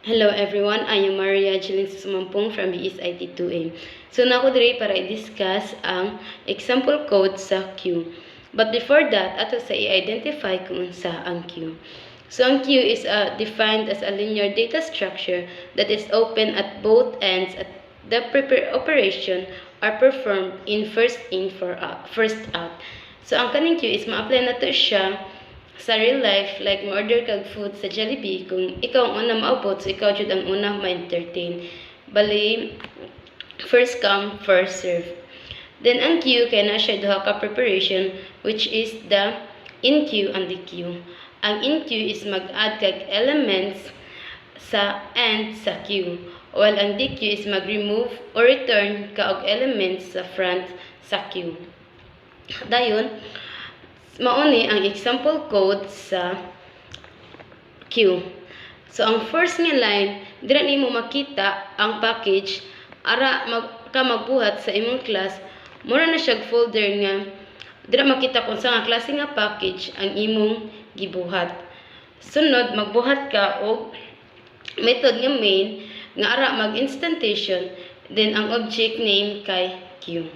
Hello everyone, I am Maria Jeline Sumampong from BSIT 2A. So nako diri para i-discuss ang example code sa Q. But before that, ato sa i-identify kung unsa ang Q. So ang Q is defined as a linear data structure that is open at both ends at the operation are performed in first first out. So ang kaning Q is ma-apply na to siya sa real life, like ma-order kag food sa Jollibee, kung ikaw ang una maupot, so ikaw jud ang una ma-entertain. Bali, first come, first serve. Then ang Q, kaya na siya duha ka preparation, which is the in Q and the Q. Ang in Q is mag-add kag elements sa end sa Q, while ang DQ is mag-remove or return kaog elements sa front sa Q. Dayon, mauni ang example code sa Q. So ang first nga line, dira nimo makita ang package ara magbuhat sa imong class. Mura na siya folder nga dira makita kung sa nga klase nga package ang imong gibuhat. Sunod magbuhat ka og method nga main nga ara mag-instantiation, then ang object name kay Q.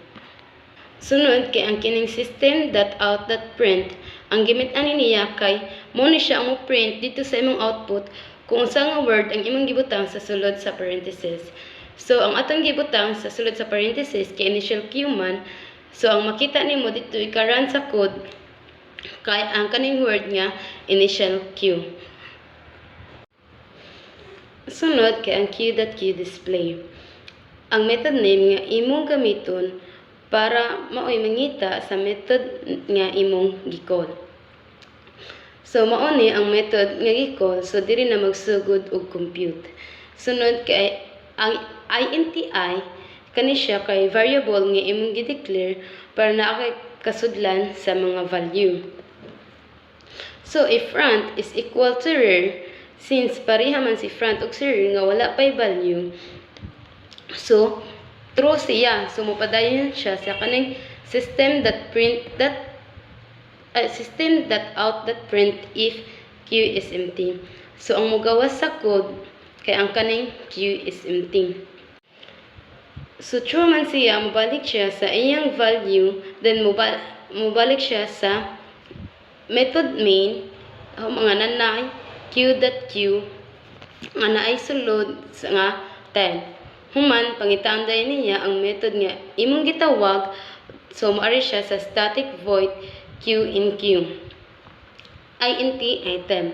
Sunod kay ang kining system.out.print, ang gimit ani niya kay mo ni siya ang print dito sa imong output kung unsa nga word ang imong gibutang sa sulod sa parenthesis. So ang atong gibutang sa sulod sa parenthesis kay initial Q man, so ang makita nimo dito ikaran sa code kay ang kaning word nga initial Q. Sunod kay ang Q.QDisplay. Ang method name nga imong gamiton para maoy mangita sa method nga imong gi-call. So mao ni ang method nga gi-call, so diri na magsugod og compute. Sunod kay ang INTI kani siya kay variable nga imong gi-declare para naa kay kasudlan sa mga value. So if front is equal to rear, since pareha man si front ug si rear nga wala pay value, so true siya. So mopadayon siya sa kaning system.out.print if Q is empty. So ang mogawas sa code kay ang kaning Q is empty. So true man siya, mobalik siya sa iyang value, then mobalik siya sa method main mga nanay Q.Q nga naay sulod nga 10. Human, pangitanday niya ang method nga imong gitawag, so maari siya sa static void Q in Q. INT item.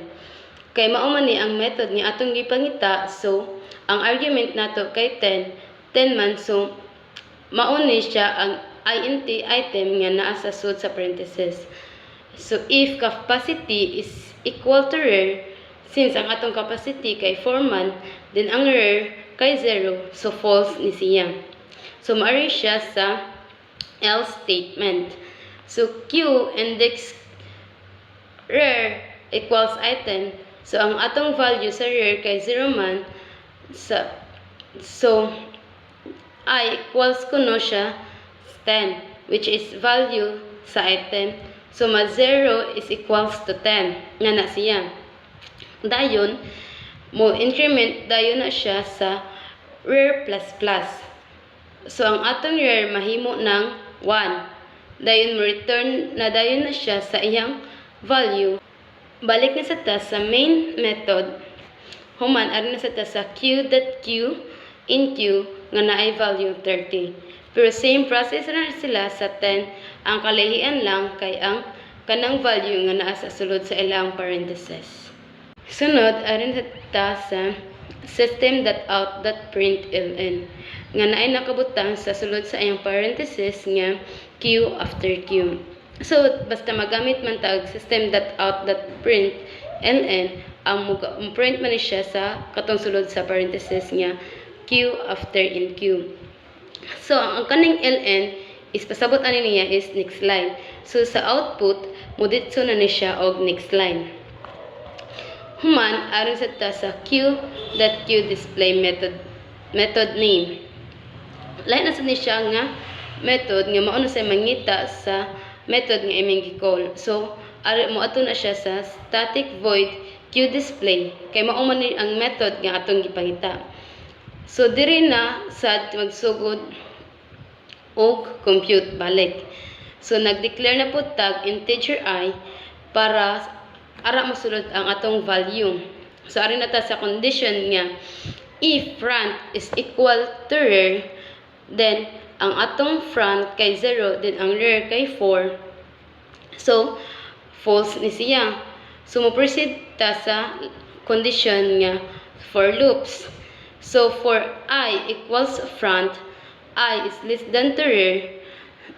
Kay mao man ni ang method nga atong gipangita, so ang argument nato kay 10 man, so mao ni siya ang INT item nga naa sa sud sa parenthesis. So if capacity is equal to rear, since ang atong capacity kay 4 man, then ang rear kay 0, so false ni siya. So maari siya sa else statement. So Q index rear equals item. So ang atong value sa rear kay 0 man, so I equals kuno siya 10, which is value sa item. So ma 0 is equals to 10 nga na siya. Dayon mo increment dayon na siya sa rear plus plus. So ang atong rear mahimo ng 1. Dayon mo return na dayon na siya sa iyang value. Balik na sa ta sa main method. Human ari na sa ta sa Q.Q in Q nga naay value 30. Pero same process na sila sa 10, ang kalahian lang kay ang kanang value nga naa sa sulod sa ilang parenthesis. Sunod, arin ta sa system.out.println nga naay nakabutang sa sulod sa iyang parenthesis nga Q after Q. So basta magamit man tag system.out.println, ang print man siya sa katong sulod sa parenthesis nga Q after in Q. So ang kaning ln is pasabot ani niya is next line. So sa output moditso na ni siya og next line. Human aron sa ta sa Q.QDisplay method name. Lain na sa ni siya nga method nga mao na sa mangita sa method nga imong gi-call. So ari mo ato na siya sa static void QDisplay. Kay mao man ni ang method nga atong gipangita. So diri na sad magsugod og compute balik. So nag-declare na po tag integer I para ara masulod ang atong value. So ari na ta sa condition nga if front is equal to rear, then ang atong front kay 0, then ang rear kay 4. So false ni siya. So mo proceed ta sa condition nga for loops. So for I equals front, I is less than to rear,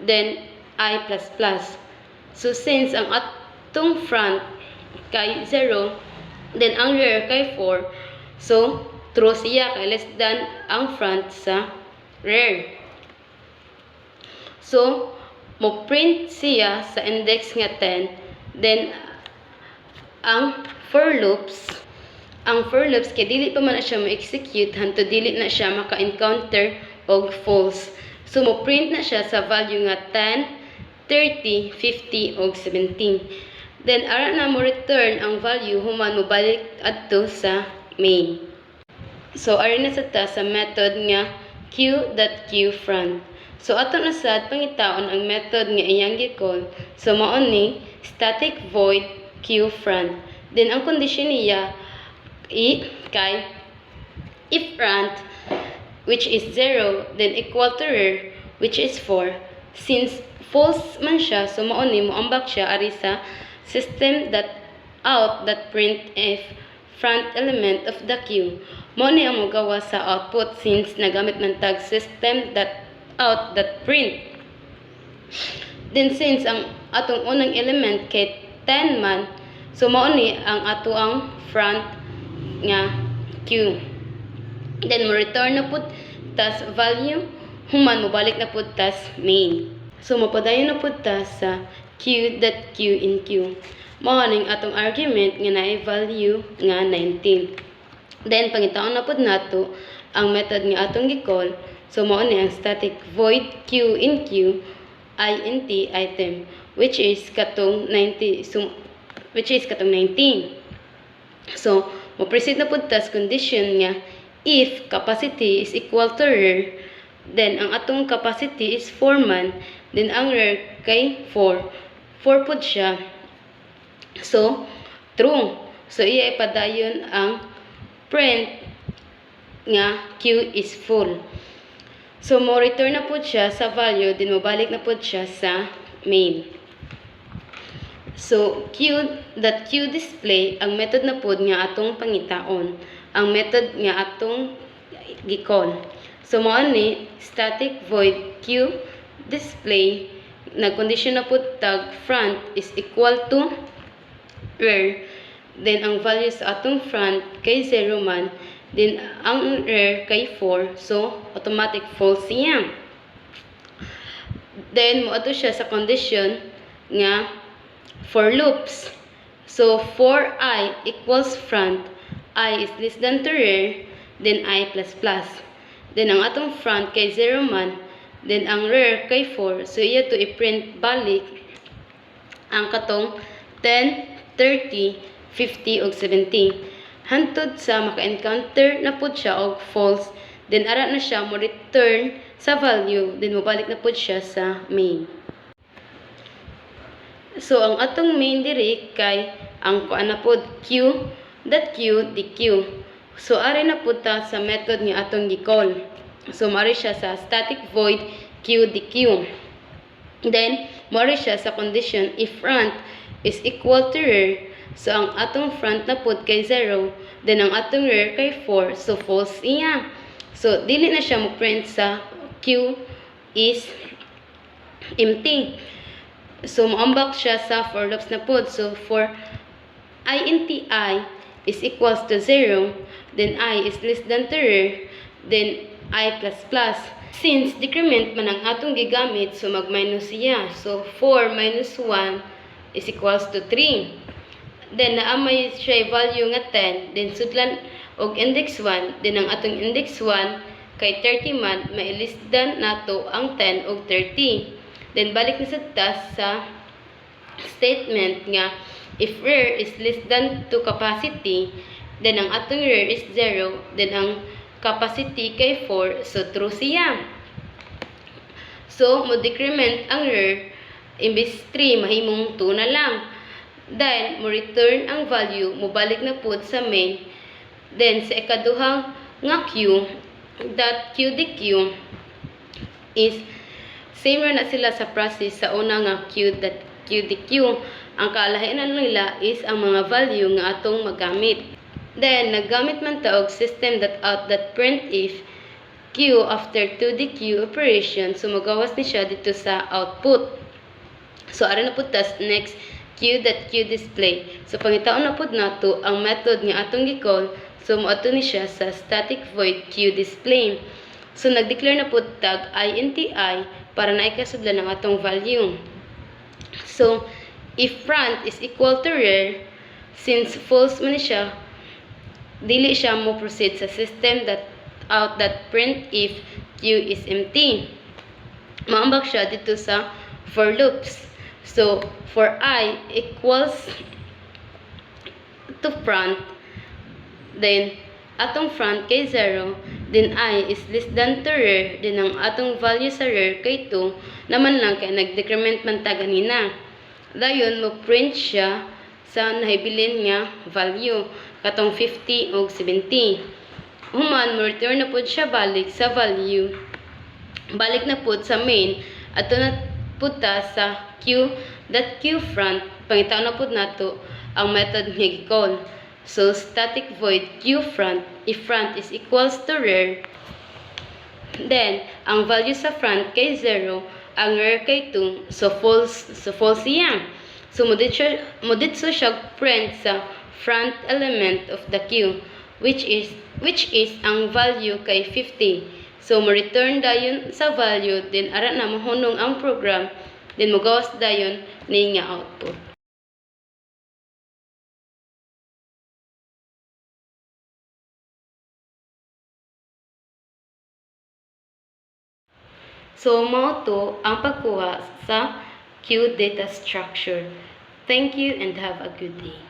then I plus plus. So since ang atong front kay 0, then ang rear kay 4, so true siya kay less than ang front sa rear. So mo print siya sa index nga 10, then ang for loops kay dili pa man na siya ma-execute hanto dili na siya maka-encounter og false. So mo print na siya sa value nga 10, 30, 50 og 17. Then ara na mo return ang value human mo balik adto sa main. So ari na sa ta sa method nga q.qFront. So ato na sad pangitaon ang method nga iyang gi-call. So mao ni static void qFront. Then ang condition niya kay if front which is 0, then equal to rear which is 4. Since false man siya, so mao ni mo ambak siya ari sa system.out.print if front element of the queue. Mao ni ang mogawa sa output since nagamit man tag system.out.print. Then since ang atong unang element kay 10 man, so mao ni ang ato ang front nga queue. Then mo return na pud tas value human mo balik na pud tas main. So mapadayon na pud ta sa q.qInQ. Mao ning atong argument nga naay value nga 19. Then pangitaon na pud nato ang method nga atong gi-call. So mao ni ang static void qInQ int item which is katong 19. So mo proceed na pud tas condition nga if capacity is equal to rear, then ang atong capacity is 4 man, then ang rear kay 4 pud siya. So true. So iya ipadayon ang print nga q is full. So mo return na pud siya sa value, then mo balik na pud siya sa main. So q.qDisplay ang method na pud nga atong pangitaon, ang method nga atong gi-call. So mao ni static void qDisplay nag-condition na pud tag front is equal to rear, then ang value sa atong front kay 0 man, then ang rear kay 4, so automatic false siya. Then mo ato siya sa condition nga for loops. So for I equals front, I is less than to rear, then I plus plus. Then ang atong front kay 0 man, then ang rear kay 4. So iya to i-print balik ang katong 10, 30, 50 ug 70. Hantod sa maka-encounter na pud siya og false, then ara na siya mo return sa value, then mo balik na pud siya sa main. So ang atong main diri kay ang kuan na pud q.qdq. So ari na pud ta sa method nga atong gi-call. So mari siya sa static void qdq. Then mari siya sa condition if front is equal to rear. So ang atong front na pud kay 0, then ang atong rear kay 4, so false iya. So dili na siya mo print sa q is empty. So moambak siya sa for loops na pud. So for I int I is equals to 0, then I is less than to rear, then I plus plus. Since decrement man ang atong gigamit, so mag-minus siya. So 4 minus 1 is equals to 3. Then naamay siya value nga 10, then sudlan og index 1, then ang atong index 1 kay 30 man, may less than nato ang 10 og 30. Then balik na sa task sa statement nga If rare is less than to capacity, then ang atong rare is 0, then ang capacity kay 4, so true siya. So, mo decrement ang rare, imbis 3, mahimong 2 na lang. Then, mo return ang value, mo balik na po sa main. Then, sa ikaduhang nga Q, that QDQ is same na sila sa process sa una nga Q that QDQ. Ang kalahian nila is ang mga value nga atong magamit. Then, naggamit man ta og system that out that print if Q after 2DQ operation, so magawas ni siya dito sa output. So, ara na po tas next Q.Q display. So, pangitaon na po nato ang method nga atong gi-call. So, moato ni siya sa static void Q display. So, nag-declare na po tag INTI para na ikasudlan ang atong value. So, if front is equal to rare, since false man siya, dili siya mo proceed sa system that out that print if Q is empty. Maambak siya dito sa for loops. So, for I equals to front, then atong front kay 0, then I is less than to rare, then ang atong value sa rare kay 2, naman lang kay nag-decrement man ta ganina. Dayon mo print siya sa nahibilin nga value, katong 50 o 70. Human, mo return na po siya balik sa value. Balik na po sa main. Ato na po ta sa Q front. Pangitaw na po nato ang method nga gi-call. So, static void Q front. If front is equals to rare, then, ang value sa front kay 0, ang rare kay 2, so false siya. So, moditso siya print sa front element of the Q, which is ang value kay 50. So, mo return dayon sa value, then ara na mahunong ang program, then mogawas dayon ni nga output. So, mao to ang pagkuha sa Q data structure. Thank you and have a good day.